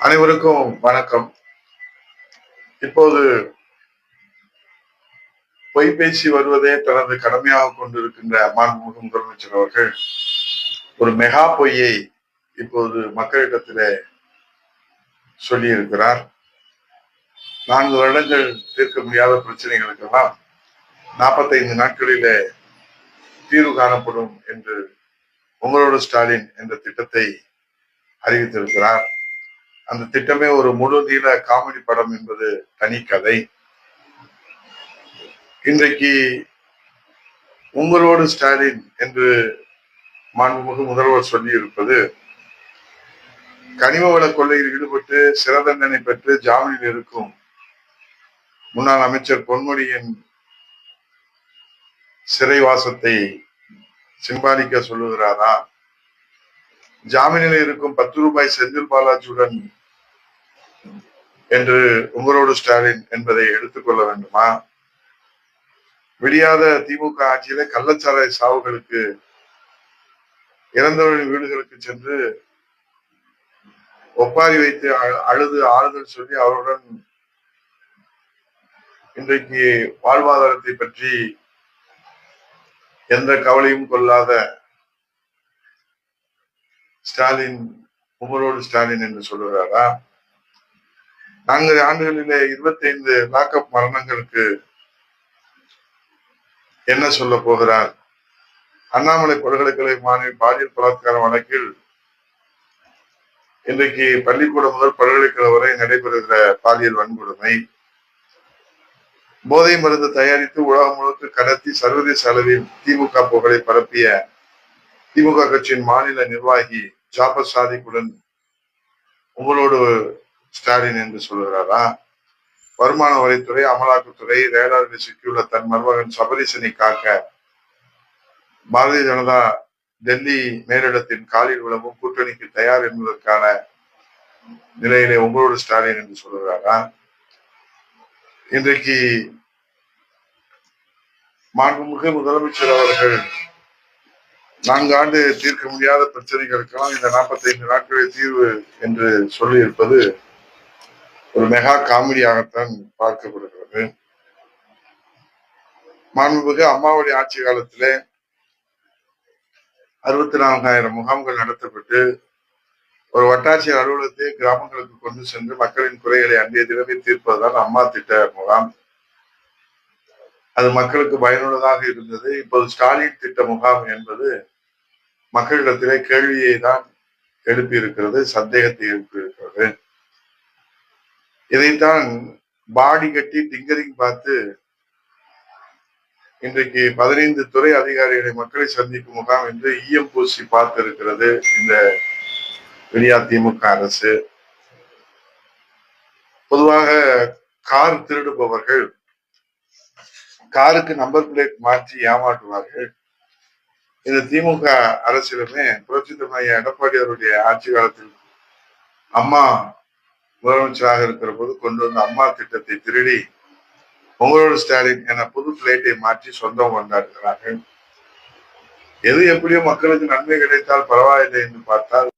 அனைவருக்கும் வணக்கம். இப்போது பொய் பேசி வருவதே தனது கடமையாக கொண்டிருக்கின்ற மாண்புமிகு முதலமைச்சர் அவர்கள் ஒரு மெகா பொய்யை இப்போது மக்களிடத்திலே சொல்லி இருக்கிறார். 4 வருடங்கள் தீர்க்க முடியாத பிரச்சனைகளுக்கெல்லாம் 45 நாட்களிலே தீர்வு காணப்படும் என்று உங்களோட ஸ்டாலின் என்ற திட்டத்தை அறிவித்திருக்கிறார். அந்த திட்டமே ஒரு முழு நீள காமெடி படம் என்பது தனி கதை. இன்றைக்கு உங்களோடு ஸ்டாலின் என்று மாண்புமிகு முதல்வர் சொல்லி இருப்பது, கனிம வள கொள்ளையில் ஈடுபட்டு சிறை தண்டனை பெற்று ஜாமீனில் இருக்கும் முன்னாள் அமைச்சர் பொன்முடியின் சிறைவாசத்தை சிம்பாலிக்க சொல்லுகிறாரா? ஜாமீனில் இருக்கும் 10 ரூபாய் செந்தில் பாலாஜியுடன் என்று உங்களோடு ஸ்டாலின் என்பதை எடுத்துக்கொள்ள வேண்டுமா? விடியாத திமுக ஆட்சியில கள்ளச்சாராய சாவுகளுக்கு இறந்தவர்களின் வீடுகளுக்கு சென்று ஒப்பாரி வைத்து அழுது ஆறுதல் சொல்லி அவருடன் இன்றைக்கு வாழ்வாதாரத்தை பற்றி எந்த கவலையும் கொள்ளாத ஸ்டாலின் உங்களோடு ஸ்டாலின் என்று சொல்லுகிறாரா? 4 ஆண்டுகளிலே 25 லாக்அப் மரணங்களுக்கு என்ன சொல்ல போகிறார்? அண்ணாமலை பல்கலைக்கழக மாணவி பாலியல் பலாத்கார வழக்கில் இன்றைக்கு பள்ளிக்கூடம் முதல் பல்கலைக்கழகம் வரை நடைபெறுகிற பாலியல் வன்கொடுமை, போதை மருந்து தயாரித்து உலகம் முழுக்க கடத்தி சர்வதேச அளவில் திமுக புகழை பரப்பிய திமுக கட்சியின் மாநில நிர்வாகி ஜாபர் சாதிக்குடன் உங்களோடு ஸ்டாலின் என்று சொல்லுகிறாரா? வருமான வரித்துறை, அமலாக்கத்துறை, ரேடாரில் சிக்கியுள்ள தன் மருமகன் சபரீசனை காக்க பாரதிய ஜனதா டெல்லி மேலிடத்தின் காலில் விழவும் கூட்டணிக்கு தயார் என்பதற்கான நிலையிலே உங்களோடு ஸ்டாலின் என்று சொல்லுகிறாரா? இன்றைக்கு மாண்புமிகு முதலமைச்சர் அவர்கள் 4 ஆண்டு தீர்க்க முடியாத பிரச்சனைகளுக்கெல்லாம் இந்த 45 நாட்களில் தீர்வு என்று சொல்லி இருப்பது ஒரு மெகா காமெடியாகத்தான் பார்க்கப்படுகிறது. மாண்புமிகு அம்மாவுடைய ஆட்சி காலத்திலே 64,000 முகாம்கள் நடத்தப்பட்டு ஒரு வட்டாட்சியர் அலுவலகத்தை கிராமங்களுக்கு கொண்டு சென்று மக்களின் குறைகளை அன்றைய தினமே தீர்ப்பதுதான் அம்மா திட்ட முகாம். அது மக்களுக்கு பயனுள்ளதாக இருந்தது. இப்போது ஸ்டாலின் திட்ட முகாம் என்பது மக்களிடத்திலே கேள்வியை தான் எழுப்பியிருக்கிறது, சந்தேகத்தை எழுப்பியிருக்கிறது. இதைத்தான் பாடி கட்டி டிங்கரிங் பார்த்து இன்றைக்கு 15 துறை அதிகாரிகளை மக்களை சந்திக்கும் முகாம் என்று ஈயம் பூசி பார்த்து இருக்கிறது இந்த விடியா திமுக அரசு. பொதுவாக கார் திருடுபவர்கள் காருக்கு நம்பர் பிளேட் மாற்றி ஏமாற்றுவார்கள். இந்த திமுக அரசிலுமே புரட்சி தலைவர் எடப்பாடி அவருடைய ஆட்சி காலத்தில் அம்மா முதலமைச்சராக இருக்கிற போது கொண்டு வந்த அம்மா திட்டத்தை திருடி உங்களோட ஸ்டாலின் என புது பிளேட்டை மாற்றி சொந்தம் கொண்டாடுகிறார்கள். எது எப்படியோ மக்களுக்கு நன்மை கிடைத்தால் பரவாயில்லை என்று பார்த்தால்